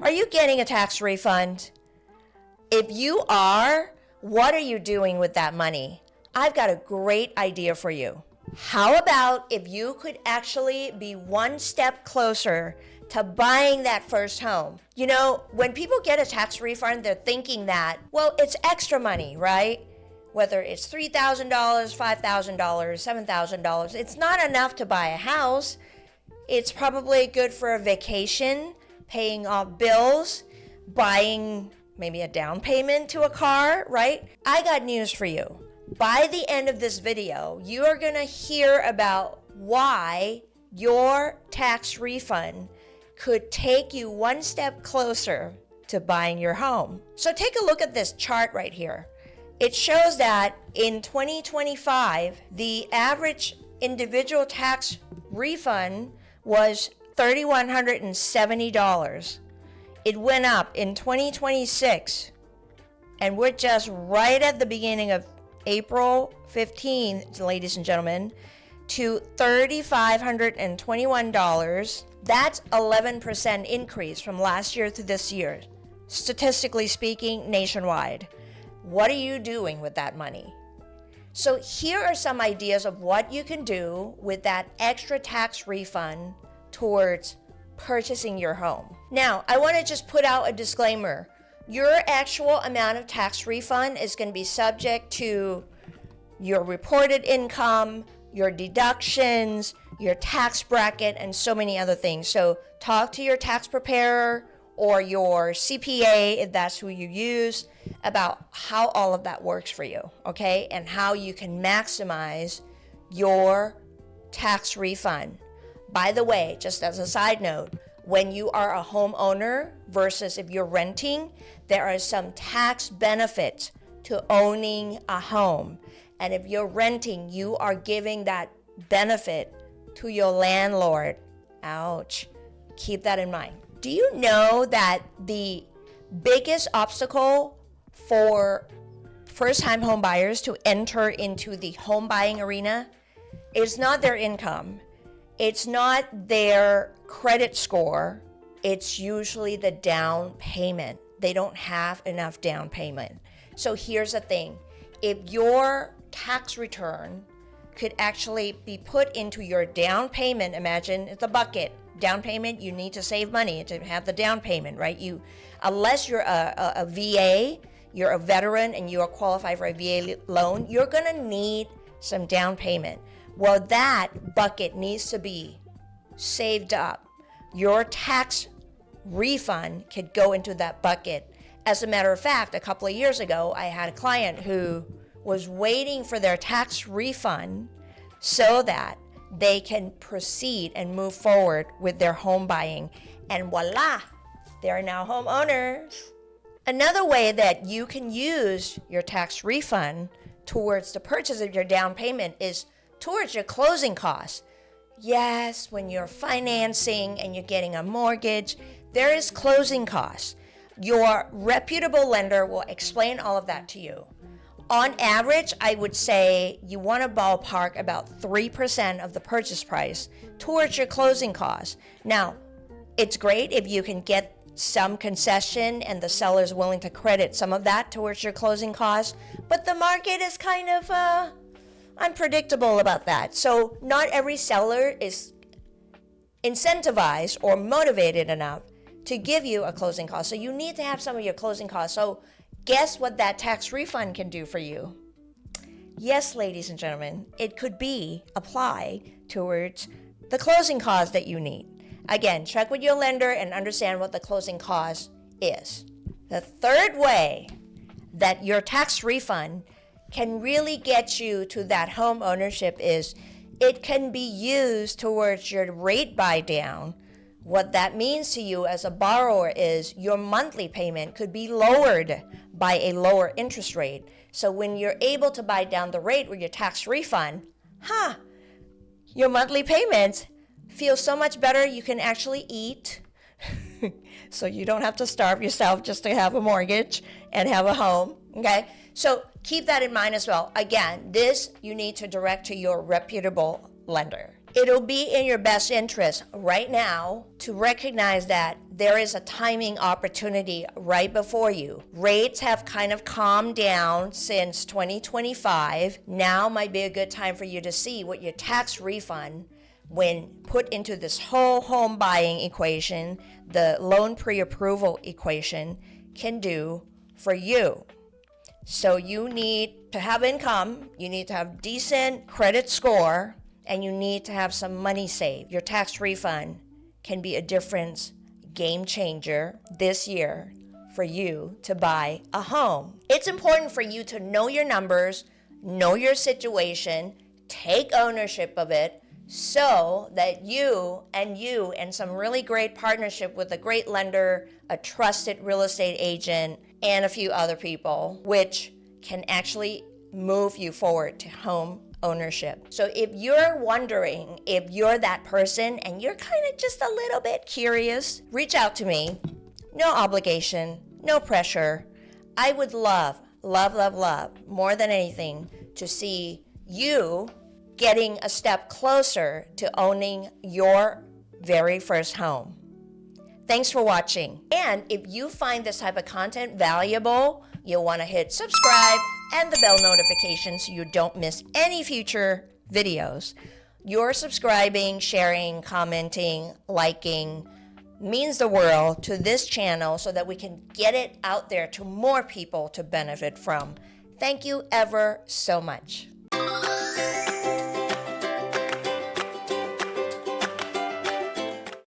Are you getting a tax refund? If you are, what are you doing with that money? I've got a great idea for you. How about if you could actually be one step closer to buying that first home? You know, when people get a tax refund, they're thinking that, well, it's extra money, right? Whether it's $3,000, $5,000, $7,000, it's not enough to buy a house. It's probably good for a vacation, paying off bills, buying maybe a down payment to a car, right? I got news for you. By the end of this video, you are gonna hear about why your tax refund could take you one step closer to buying your home. So take a look at this chart right here. It shows that in 2025, the average individual tax refund was $3,170. It went up in 2026, and we're just right at the beginning of April 15th, ladies and gentlemen, to $3,521. That's 11% increase from last year to this year, statistically speaking, nationwide. What are you doing with that money? So here are some ideas of what you can do with that extra tax refund towards purchasing your home. Now, I want to just put out a disclaimer. Your actual amount of tax refund is going to be subject to your reported income, your deductions, your tax bracket, and so many other things. So talk to your tax preparer or your CPA, if that's who you use, about how all of that works for you, okay? And how you can maximize your tax refund. By the way, just as a side note, when you are a homeowner versus if you're renting, there are some tax benefits to owning a home. And if you're renting, you are giving that benefit to your landlord. Ouch. Keep that in mind. Do you know that the biggest obstacle for first-time home buyers to enter into the home buying arena is not their income? It's not their credit score. It's usually the down payment. They don't have enough down payment. So here's the thing. If your tax return could actually be put into your down payment, imagine it's a bucket. Down payment, you need to save money to have the down payment, right? Unless you're a VA, you're a veteran and you are qualified for a VA loan, you're gonna need some down payment. Well, that bucket needs to be saved up. Your tax refund could go into that bucket. As a matter of fact, a couple of years ago, I had a client who was waiting for their tax refund so that they can proceed and move forward with their home buying. And voila, they're now homeowners. Another way that you can use your tax refund towards the purchase of your down payment is towards your closing costs. Yes, when you're financing and you're getting a mortgage, there is closing costs. Your reputable lender will explain all of that to you. On average, I would say you want to ballpark about 3% of the purchase price towards your closing costs. Now, it's great if you can get some concession and the seller is willing to credit some of that towards your closing costs, but the market is kind of unpredictable about that. So not every seller is incentivized or motivated enough to give you a closing cost. So you need to have some of your closing costs. So guess what that tax refund can do for you? Yes, ladies and gentlemen, it could be applied towards the closing costs that you need. Again, check with your lender and understand what the closing cost is. The third way that your tax refund can really get you to that home ownership is it can be used towards your rate buy down. What that means to you as a borrower is your monthly payment could be lowered by a lower interest rate. So when you're able to buy down the rate with your tax refund, your monthly payments feel so much better. You can actually eat. So you don't have to starve yourself just to have a mortgage and have a home, okay? So keep that in mind as well. Again, this you need to direct to your reputable lender. It'll be in your best interest right now to recognize that there is a timing opportunity right before you. Rates have kind of calmed down since 2025. Now might be a good time for you to see what your tax refund, when put into this whole home buying equation, the loan pre-approval equation, can do for you. So you need to have income, you need to have decent credit score, and you need to have some money saved. Your tax refund can be a difference game changer this year for you to buy a home. It's important for you to know your numbers, know your situation, take ownership of it, so that you and some really great partnership with a great lender, a trusted real estate agent, and a few other people, which can actually move you forward to home ownership. So if you're wondering if you're that person and you're kind of just a little bit curious, reach out to me. No obligation, no pressure. I would love more than anything to see you getting a step closer to owning your very first home. Thanks for watching. And if you find this type of content valuable, you'll want to hit subscribe and the bell notification so you don't miss any future videos. Your subscribing, sharing, commenting, liking means the world to this channel so that we can get it out there to more people to benefit from. Thank you ever so much.